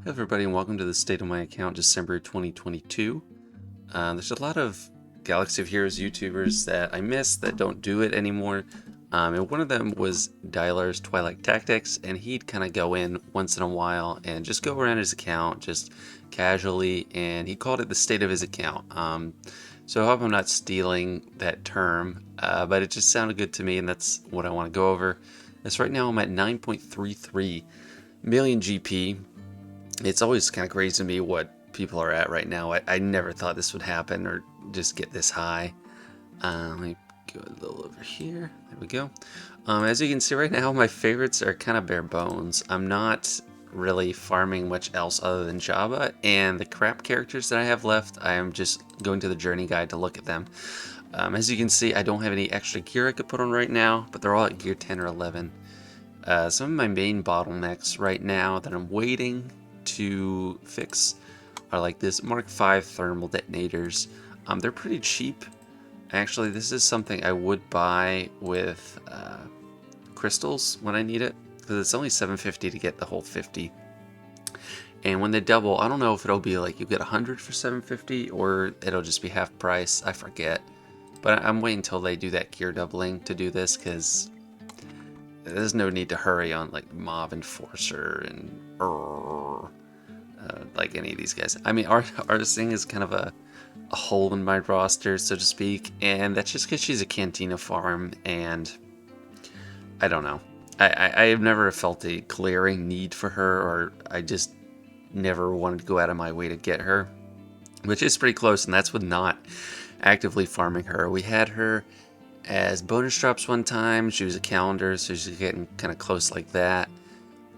Hey everybody, and welcome to the State of My Account December 2022. There's a lot of Galaxy of Heroes YouTubers that I miss that don't do it anymore. And one of them was Dylar's Twilight Tactics, and he'd kind of go in once in a while and just go around his account just casually, and he called it the state of his account. So I hope I'm not stealing that term, but it just sounded good to me, and that's what I want to go over. As right now I'm at 9.33 million GP. It's always kind of crazy to me what people are at right now. I never thought this would happen or just get this high. Let me go a little over here. There we go. As you can see right now, my favorites are kind of bare bones. I'm not really farming much else other than Jabba, and the crap characters that I have left, I am just going to the journey guide to look at them. As you can see, I don't have any extra gear I could put on right now, but they're all at gear 10 or 11. Some of my main bottlenecks right now that I'm waiting to fix are like this Mark 5 thermal detonators. They're pretty cheap. Actually, this is something I would buy with crystals when I need it, because it's only $7.50 to get the whole 50. And when they double, I don't know if it'll be like you get 100 for $7.50 or it'll just be half price. I forget. But I'm waiting until they do that gear doubling to do this, because there's no need to hurry on like Mob Enforcer and like any of these guys. I mean, Arsing is kind of a hole in my roster, so to speak, and that's just because she's a Cantina farm, and I don't know. I have never felt a glaring need for her, or I just never wanted to go out of my way to get her, which is pretty close, and that's with not actively farming her. We had her as bonus drops one time. She was a calendar, so she's getting kind of close like that.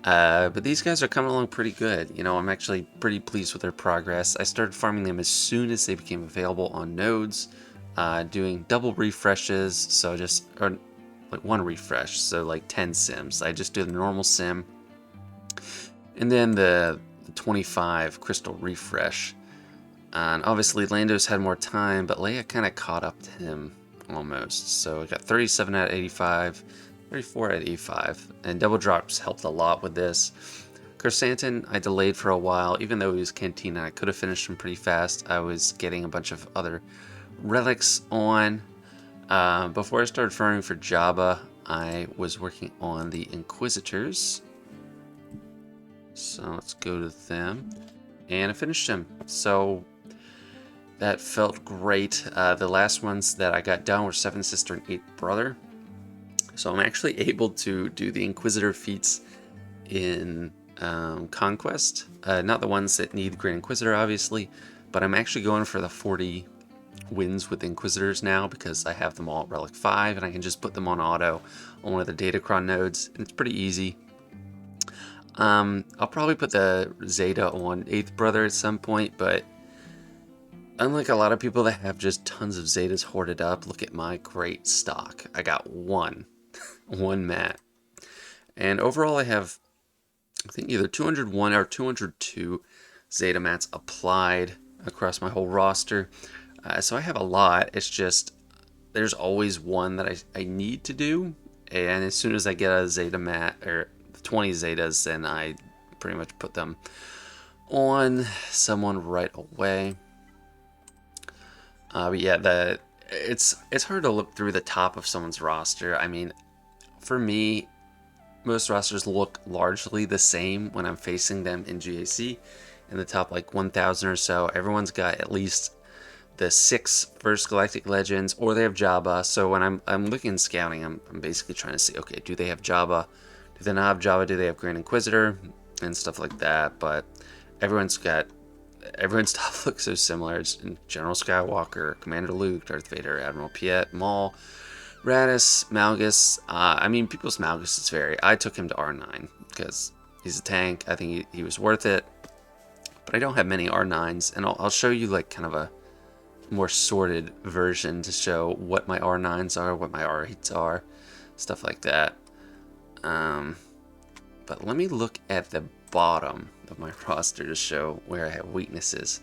But these guys are coming along pretty good. You know, I'm actually pretty pleased with their progress. I started farming them as soon as they became available on nodes, doing double refreshes, so or like one refresh, so like 10 sims. I just do the normal sim, and then the 25 crystal refresh. And obviously Lando's had more time, but Leia kind of caught up to him almost. So I got 37 out of 85. 34 out of 85, and double drops helped a lot with this. Chrysanthemum I delayed for a while, even though he was Cantina. I could have finished him pretty fast. I was getting a bunch of other relics on. Before I started farming for Jabba, I was working on the Inquisitors. So let's go to them, and I finished them. So that felt great. The last ones that I got done were 7th Sister and 8th Brother. So I'm actually able to do the Inquisitor feats in Conquest. Not the ones that need Great Inquisitor, obviously, but I'm actually going for the 40 wins with Inquisitors now, because I have them all at Relic 5, and I can just put them on auto on one of the Datacron nodes, and it's pretty easy. I'll probably put the Zeta on 8th Brother at some point, but unlike a lot of people that have just tons of Zetas hoarded up, look at my great stock. I got one mat. And overall I have, I think, either 201 or 202 Zeta mats applied across my whole roster. So I have a lot. It's just there's always one that I need to do, and as soon as I get a Zeta mat, or 20 Zetas, then I pretty much put them on someone right away. But yeah, it's hard to look through the top of someone's roster. I mean, for me, most rosters look largely the same when I'm facing them in GAC. In the top like 1,000 or so, everyone's got at least the 6 First Galactic Legends, or they have Jabba. So when I'm looking and scouting, I'm basically trying to see, okay, do they have Jabba? Do they not have Jabba? Do they have Grand Inquisitor? And stuff like that. But everyone's stuff looks so similar. It's General Skywalker, Commander Luke, Darth Vader, Admiral Piet, Maul, Radis, Malgus. I mean, people's Malgus is very... I took him to R9 because he's a tank. I think he was worth it. But I don't have many R9s, and I'll show you like kind of a more sorted version to show what my R9s are, what my R8s are, stuff like that. But let me look at the bottom of my roster to show where I have weaknesses.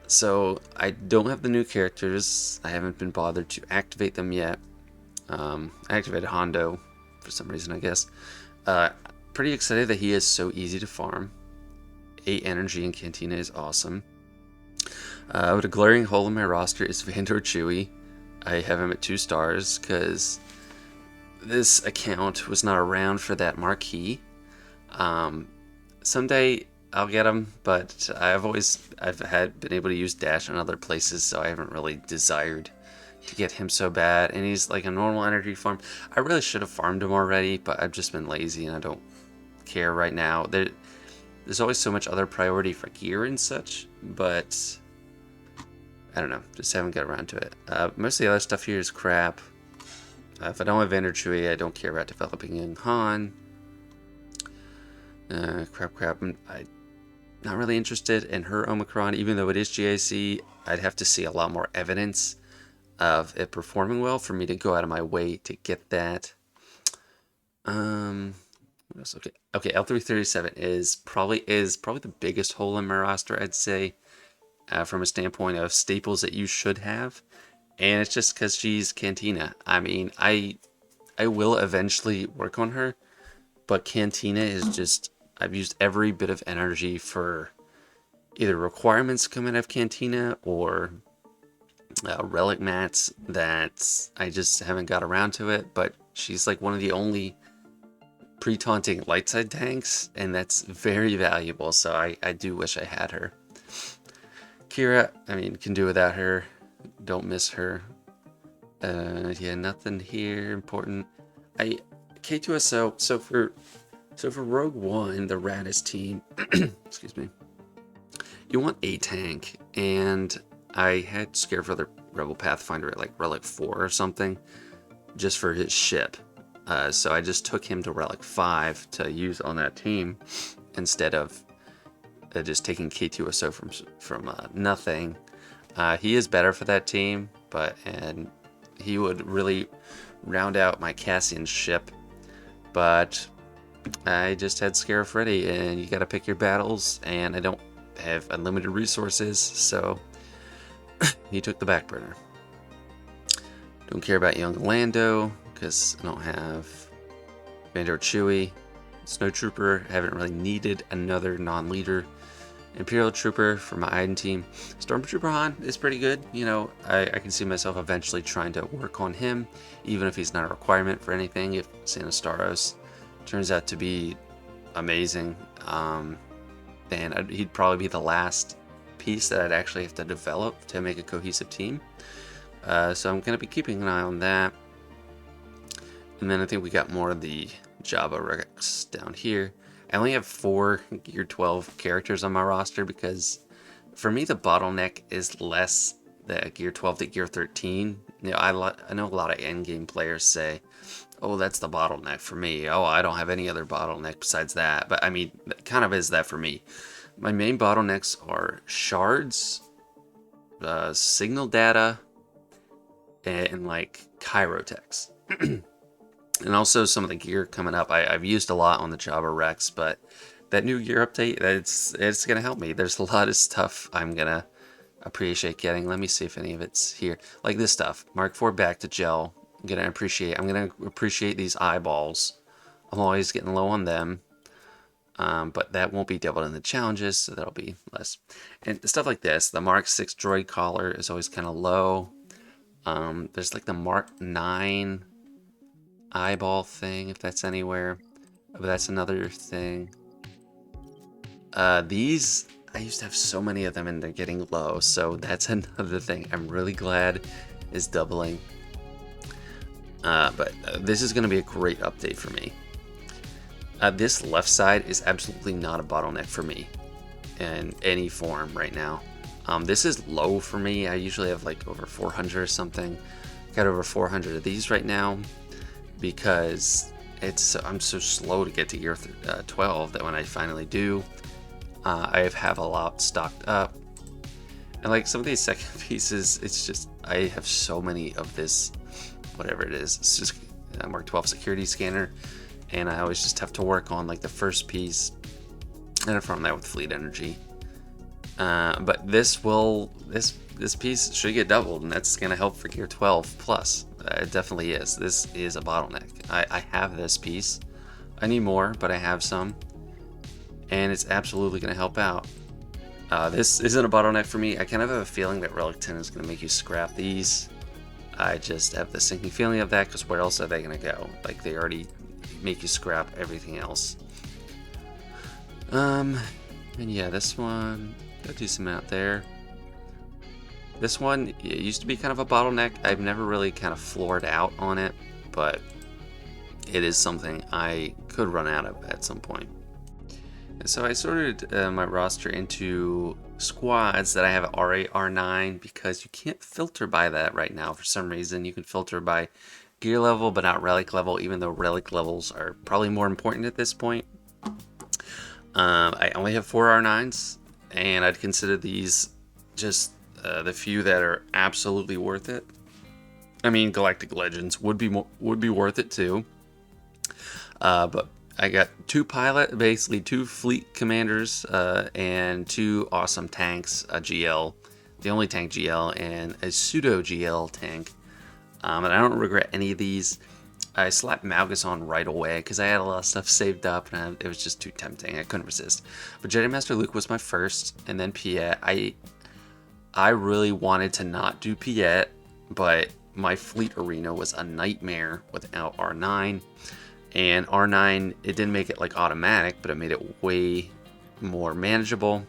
So I don't have the new characters. I haven't been bothered to activate them yet. I activated Hondo for some reason, I guess. Pretty excited that he is so easy to farm. 8 energy in Cantina is awesome. With a glaring hole in my roster is Vandor Chewy. I have him at 2 stars because this account was not around for that marquee. Someday I'll get him, but I've been able to use dash in other places, so I haven't really desired to get him so bad. And he's like a normal energy farm. I really should have farmed him already, but I've just been lazy and I don't care right now. There's always so much other priority for gear and such, but I don't know, just haven't got around to it. Most of the other stuff here is crap. If I don't have Vandor Chewy, I don't care about developing in Han. Crap. I'm not really interested in her Omicron, even though it is GIC. I'd have to see a lot more evidence of it performing well for me to go out of my way to get that. What else? Okay. L337 is probably the biggest hole in my roster, I'd say, from a standpoint of staples that you should have, and it's just because she's Cantina. I mean, I will eventually work on her, but Cantina is just, I've used every bit of energy for either requirements coming out of Cantina or relic mats that I just haven't got around to it. But she's like one of the only pre-taunting light side tanks, and that's very valuable, so I do wish I had her. Kira, I mean, can do without her. Don't miss her. Yeah, nothing here important. K2SO, so for Rogue One, the Radis team, excuse me, you want a tank, and I had scared for the Rebel Pathfinder at like Relic 4 or something, just for his ship. So I just took him to Relic 5 to use on that team, instead of just taking K2SO from nothing. He is better for that team, and he would really round out my Cassian ship, but I just had Scarif ready, and you gotta pick your battles, and I don't have unlimited resources, so he took the back burner. Don't care about young Lando, because I don't have Vandor Chewy. Snowtrooper, haven't really needed another non-leader. Imperial Trooper for my Iden team. Stormtrooper Han is pretty good. You know, I can see myself eventually trying to work on him, even if he's not a requirement for anything. If Santa Staros turns out to be amazing, then he'd probably be the last piece that I'd actually have to develop to make a cohesive team. So I'm going to be keeping an eye on that. And then I think we got more of the Jabba Rex down here. I only have 4 Gear 12 characters on my roster because for me the bottleneck is less the Gear 12 to Gear 13. You know, I know a lot of endgame players say, oh, that's the bottleneck for me. Oh, I don't have any other bottleneck besides that. But I mean, it kind of is that for me. My main bottlenecks are shards, signal data, and like Chirotechs. And also some of the gear coming up. I've used a lot on the Jabba Rex, but that new gear update, it's going to help me. There's a lot of stuff I'm going to appreciate getting. Let me see if any of it's here. Like this stuff. Mark IV back to gel. I'm going to appreciate these eyeballs. I'm always getting low on them. But that won't be doubled in the challenges, so that'll be less. And stuff like this. The Mark 6 droid collar is always kind of low. There's like the Mark 9 eyeball thing, if that's anywhere, but that's another thing. These, I used to have so many of them and they're getting low, so that's another thing I'm really glad is doubling. But this is going to be a great update for me. This left side is absolutely not a bottleneck for me in any form right now. This is low for me. I usually have like over 400 or something. Got over 400 of these right now, because I'm so slow to get to Gear 12 that when I finally do, I have a lot stocked up. And like some of these second pieces, it's just, I have so many of this, whatever it is. It's just Mark 12 security scanner, and I always just have to work on like the first piece, and I farm that with fleet energy. But this piece should get doubled, and that's going to help for Gear 12 plus. It definitely is. This is a bottleneck. I have this piece. I need more, but I have some. and it's absolutely going to help out. This isn't a bottleneck for me. I kind of have a feeling that Relic 10 is going to make you scrap these. I just have the sinking feeling of that, because where else are they going to go? Like, they already make you scrap everything else. And yeah, this one, got a decent amount there. This one, it used to be kind of a bottleneck. I've never really kind of floored out on it, but it is something I could run out of at some point. And so I sorted my roster into squads that I have R8, R9, because you can't filter by that right now for some reason. You can filter by gear level, but not relic level, even though relic levels are probably more important at this point. I only have 4 R9s, and I'd consider these just the few that are absolutely worth it. I mean, Galactic Legends would be worth it too. But I got 2 pilot, basically 2 fleet commanders, and 2 awesome tanks, a GL, the only tank GL, and a pseudo GL tank. And I don't regret any of these. I slapped Malgus on right away because I had a lot of stuff saved up, and it was just too tempting. I couldn't resist. But Jedi Master Luke was my first, and then Piet. I really wanted to not do Piet, but my fleet arena was a nightmare without R9. And R9, it didn't make it like automatic, but it made it way more manageable.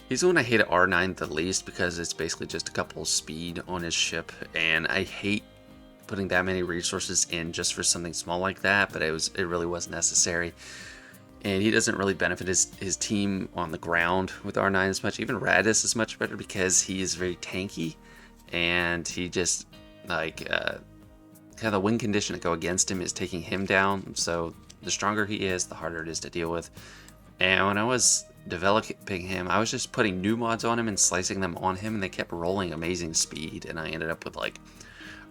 He's the one I hate at R9 the least, because it's basically just a couple of speed on his ship, and I hate putting that many resources in just for something small like that, but it really was necessary. And he doesn't really benefit his team on the ground with R9 as much. Even Radis is much better because he is very tanky, and he just, like, kind of the win condition that go against him is taking him down. So the stronger he is, the harder it is to deal with. And when I was developing him, I was just putting new mods on him and slicing them on him, and they kept rolling amazing speed, and I ended up with like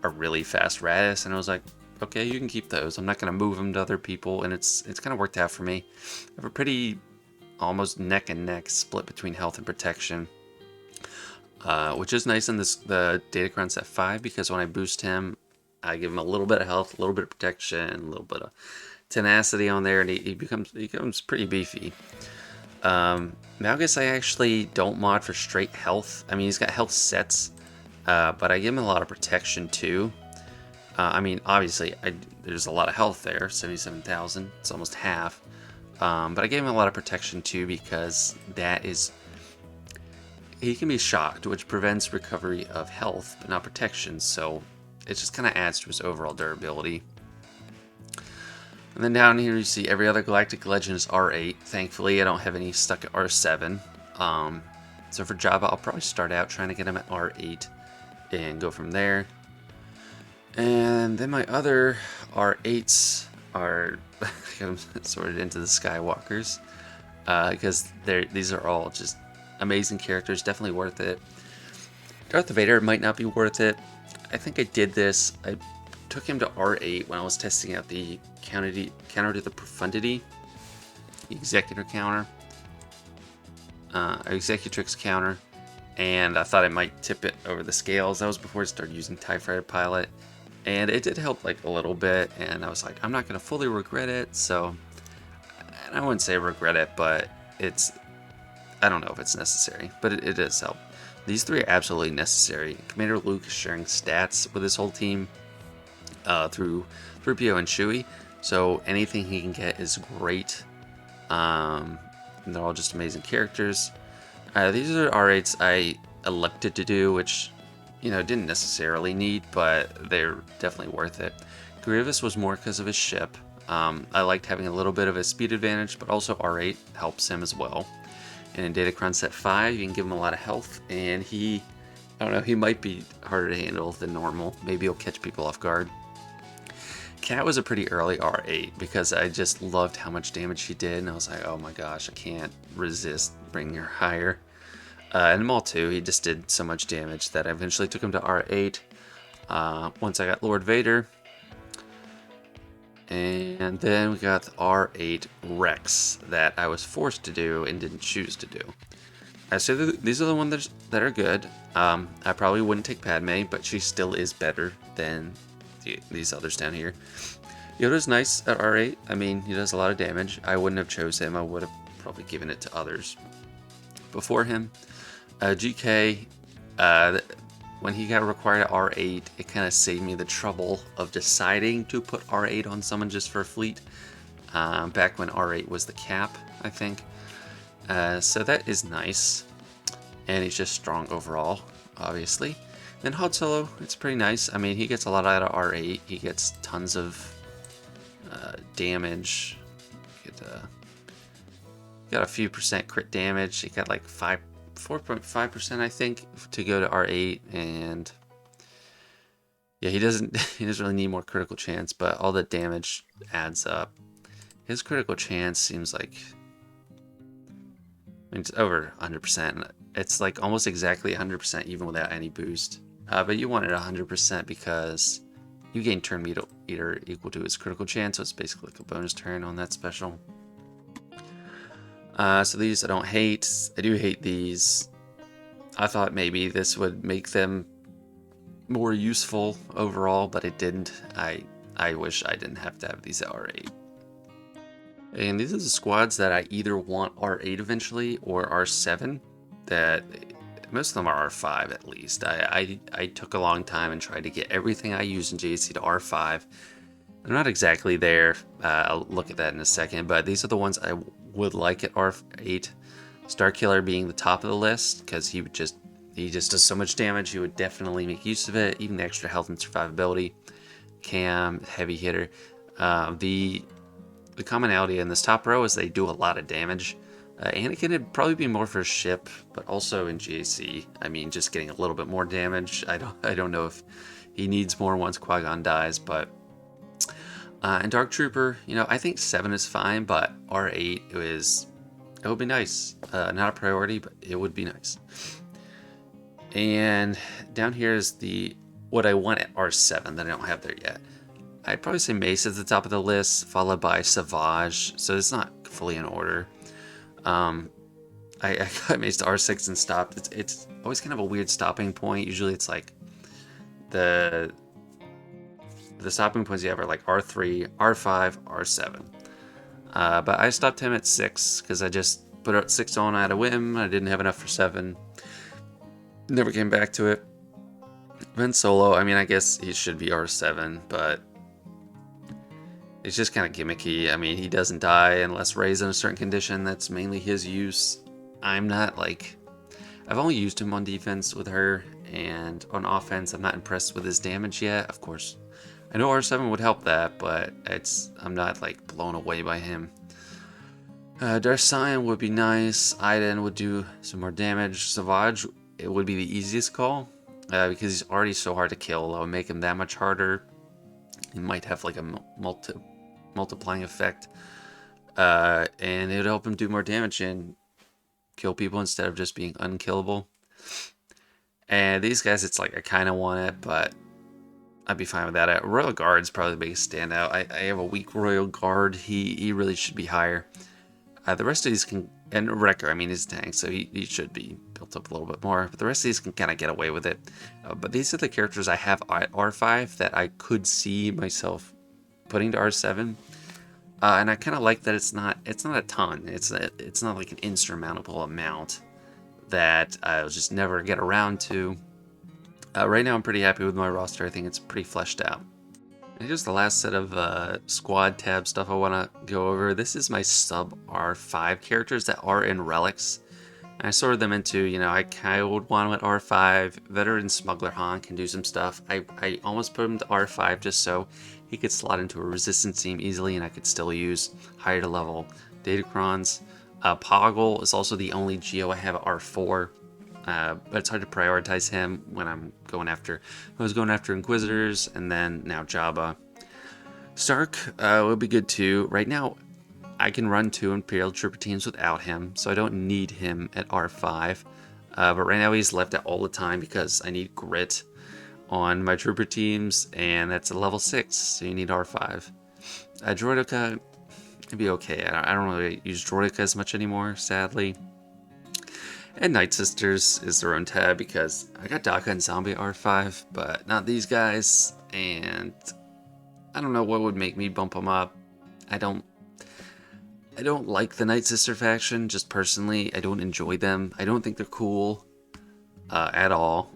a really fast Radis, and I was like, okay, you can keep those. I'm not going to move them to other people, and it's kind of worked out for me. I have a pretty almost neck and neck split between health and protection, which is nice in the Datacron set 5, because when I boost him, I give him a little bit of health, a little bit of protection, a little bit of tenacity on there, and he becomes pretty beefy. Malgus I actually don't mod for straight health. I mean, he's got health sets, but I give him a lot of protection too. I mean, obviously, there's a lot of health there, 77,000. It's almost half. But I gave him a lot of protection too, because he can be shocked, which prevents recovery of health, but not protection. So it just kind of adds to his overall durability. And then down here you see every other Galactic Legend is R8. Thankfully, I don't have any stuck at R7. So for Jabba, I'll probably start out trying to get him at R8 and go from there. And then my other R8s are sorted into the Skywalkers, because these are all just amazing characters, definitely worth it. Darth Vader might not be worth it. I think I did this. I took him to R8 when I was testing out the counter to the profundity, the Executor counter, Executrix counter, and I thought I might tip it over the scales. That was before I started using TIE Fighter Pilot, and it did help like a little bit, and I was like, I'm not going to fully regret it, so, and I wouldn't say regret it, but I don't know if it's necessary, but it does help. These 3 are absolutely necessary. Commander Luke is sharing stats with his whole team through 3PO and Chewie, so anything he can get is great. And they're all just amazing characters. These are R8s I elected to do, which, you know, didn't necessarily need, but they're definitely worth it. Grievous was more because of his ship. I liked having a little bit of a speed advantage, but also R8 helps him as well. And in Datacron Set 5, you can give him a lot of health, and I don't know, he might be harder to handle than normal. Maybe he'll catch people off guard. Cat was a pretty early R8, because I just loved how much damage she did, and I was like, oh my gosh, I can't resist bringing her higher. And Maul 2, he just did so much damage that I eventually took him to R8 once I got Lord Vader. And then we got the R8 Rex that I was forced to do and didn't choose to do. I say these are the ones that are good. I probably wouldn't take Padme, but she still is better than these others down here. Yoda's nice at R8. I mean, he does a lot of damage. I wouldn't have chose him. I would have probably given it to others before him. GK, when he got required at R8, it kind of saved me the trouble of deciding to put R8 on someone just for a fleet. Back when R8 was the cap, I think. So that is nice. And he's just strong overall, obviously. Then Han Solo, it's pretty nice. I mean, he gets a lot out of R8. He gets tons of damage. Got a few percent crit damage. He got like 4.5%, I think, to go to R8. And yeah, he doesn't really need more critical chance, but all the damage adds up. His critical chance seems like, I mean, it's over 100%. It's like almost exactly 100% even without any boost. But you want it 100% because you gain turn meter equal to his critical chance, so it's basically like a bonus turn on that special. So these I don't hate. I do hate these. I thought maybe this would make them more useful overall, but it didn't. I wish I didn't have to have these at R8. And these are the squads that I either want R8 eventually or R7. That most of them are R5 at least. I took a long time and tried to get everything I use in JC to R5. They're not exactly there. I'll look at that in a second, but these are the ones I would like at R8. Starkiller being the top of the list because he just does so much damage. He would definitely make use of it. Even the extra health and survivability. Cam, heavy hitter. The commonality in this top row is they do a lot of damage. Anakin would probably be more for ship, but also in GAC. I mean, just getting a little bit more damage. I don't know if he needs more once Qui-Gon dies, but and Dark Trooper, you know, I think 7 is fine, but R8 it would be nice. Not a priority, but it would be nice. And down here is what I want at R7 that I don't have there yet. I'd probably say Mace at the top of the list, followed by Savage, so it's not fully in order. I got Mace to R6 and stopped. It's always kind of a weird stopping point. Usually it's like the stopping points you have are like R3, R5, R7. But I stopped him at 6 because I just put out 6 on out of whim. I didn't have enough for 7. Never came back to it. Ben Solo, I mean, I guess he should be R7, but it's just kind of gimmicky. I mean, he doesn't die unless raised in a certain condition. That's mainly his use. I'm not like... I've only used him on defense with her, and on offense, I'm not impressed with his damage yet. Of course, I know R7 would help that, but I'm not like blown away by him. Darth Sion would be nice. Iden would do some more damage. Savage, it would be the easiest call because he's already so hard to kill. I would make him that much harder. He might have like a multiplying effect, and it would help him do more damage and kill people instead of just being unkillable. And these guys, it's like I kind of want it, but I'd be fine with that. Royal Guard's probably the biggest standout. I have a weak Royal Guard. He really should be higher. The rest of these can, and Wrecker, I mean, he's a tank, so he should be built up a little bit more. But the rest of these can kind of get away with it. But these are the characters I have at R5 that I could see myself putting to R7. And I kind of like that it's not a ton. It's not like an insurmountable amount that I'll just never get around to. Right now I'm pretty happy with my roster. I think it's pretty fleshed out. And here's the last set of squad tab stuff I want to go over. This is my sub R5 characters that are in relics. And I sorted them into, you know, I kind of would want them at R5. Veteran Smuggler Han can do some stuff. I almost put him to R5 just so he could slot into a resistance team easily and I could still use higher to level Datacrons. Poggle is also the only Geo I have at R4. But it's hard to prioritize him when I was going after Inquisitors and then now Jabba. Stark would be good too. Right now, I can run 2 Imperial Trooper teams without him, so I don't need him at R5. But right now he's left out all the time because I need grit on my Trooper teams, and that's a level 6, so you need R5. Droideka, it'd be okay. I don't really use Droideka as much anymore, sadly. And Night Sisters is their own tab because I got Daka and Zombie R5, but not these guys. And I don't know what would make me bump them up. I don't I don't like the Night Sister faction, just personally. I don't enjoy them. I don't think they're cool at all.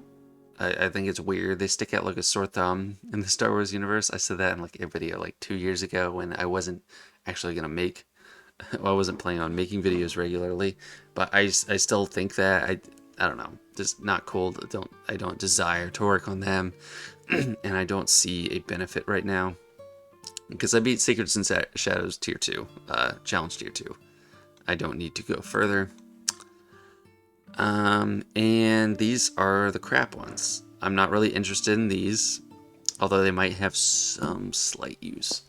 I think it's weird. They stick out like a sore thumb in the Star Wars universe. I said that in like a video like 2 years ago when I wasn't actually gonna make. Well, I wasn't planning on making videos regularly, but I still think that I don't know, just not cool. I don't desire to work on them, and I don't see a benefit right now because I beat Secrets and Shadows tier 2, challenge tier 2. I don't need to go further. And these are the crap ones. I'm not really interested in these, although they might have some slight use.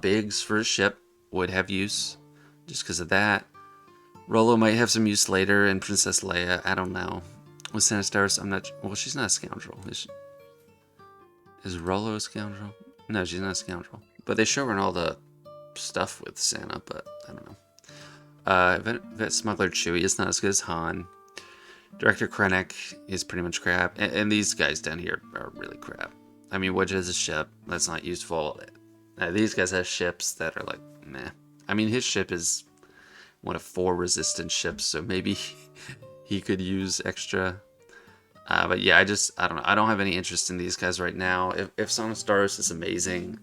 Biggs for a ship would have use, just because of that. Rolo might have some use later, and Princess Leia, I don't know. With Sinister, I'm not. Well, she's not a scoundrel. Is Rolo a scoundrel? No, she's not a scoundrel. But they show her in all the stuff with Santa, but I don't know. Vet Smuggler Chewie is not as good as Han. Director Krennic is pretty much crap. And these guys down here are really crap. I mean, Wedge has a ship. That's not useful. These guys have ships that are like, meh. I mean, his ship is one of 4 resistant ships, so maybe he could use extra. But yeah, I don't know. I don't have any interest in these guys right now. If Son of Stars is amazing,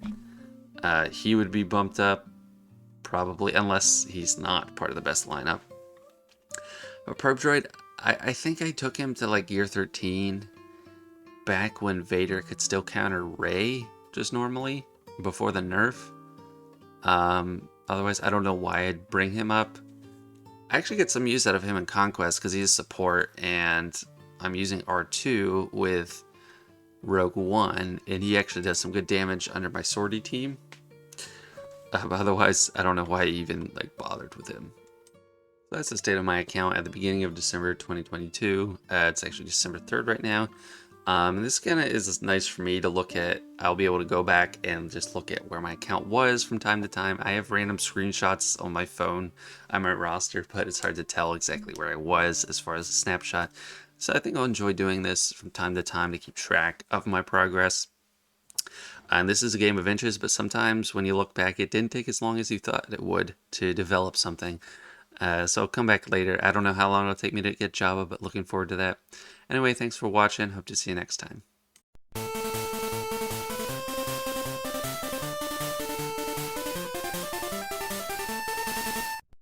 he would be bumped up, probably, unless he's not part of the best lineup. But Probe Droid, I think I took him to like year 13, back when Vader could still counter Rey just normally, before the nerf. Otherwise, I don't know why I'd bring him up. I actually get some use out of him in Conquest because he's support, and I'm using R2 with Rogue One, and he actually does some good damage under my sortie team. But otherwise, I don't know why I even like bothered with him. So that's the state of my account at the beginning of December 2022. It's actually December 3rd right now. This kind of is nice for me to look at. I'll be able to go back and just look at where my account was from time to time. I have random screenshots on my phone. I'm at roster, but it's hard to tell exactly where I was as far as a snapshot. So I think I'll enjoy doing this from time to time to keep track of my progress. And this is a game of inches, but sometimes when you look back, it didn't take as long as you thought it would to develop something. So I'll come back later. I don't know how long it'll take me to get Java, but looking forward to that. Anyway, thanks for watching. Hope to see you next time.